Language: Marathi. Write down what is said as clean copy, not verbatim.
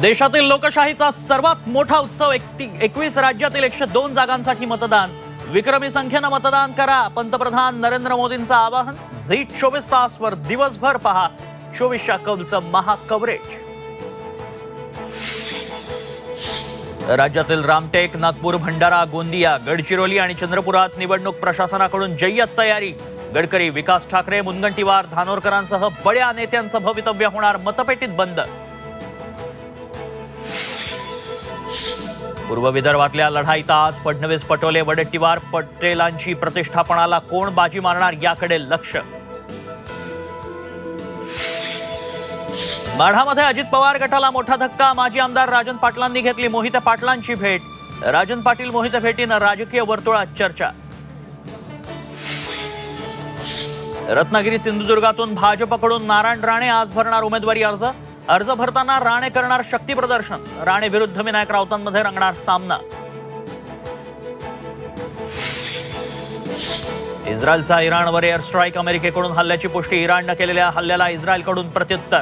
देशातील लोकशाहीचा सर्वात मोठा उत्सव 21 राज्यातील 102 जागांसाठी मतदान. विक्रमी संख्येने मतदान करा. पंतप्रधान नरेंद्र मोदींचं आवाहन. झी 24 तासवर दिवसभर पहा 24च्या कौलचं महाकव्हरेज. राज्यातील रामटेक, नागपूर, भंडारा, गोंदिया, गडचिरोली आणि चंद्रपुरात निवडणूक प्रशासनाकडून जय्यत तयारी. गडकरी, विकास ठाकरे, मुनगंटीवार, धानोरकरांसह बड्या नेत्यांचं भवितव्य होणार मतपेटीत बंद. पूर्व विदर्भातल्या लढाईत आज फडणवीस, पटोले, वडेट्टीवार, पटेलांची प्रतिष्ठापनाला कोण बाजी मारणार याकडे लक्ष. माढामध्ये अजित पवार गटाला मोठा धक्का. माजी आमदार राजन पाटलांनी घेतली मोहिते पाटलांची भेट. राजन पाटील मोहिते भेटीनं राजकीय वर्तुळात चर्चा. रत्नागिरी, सिंधुदुर्गातून भाजपकडून नारायण राणे आज भरणार उमेदवारी अर्ज. अर्ज भरताना राणे करणार शक्ती प्रदर्शन. राणे विरुद्ध विनायक राऊतांमध्ये रंगणार सामना. इस्रायलचा इराणवर एअर स्ट्राईक. अमेरिकेकडून हल्ल्याची पुष्टी. इराणनं केलेल्या हल्ल्याला इस्रायलकडून प्रत्युत्तर.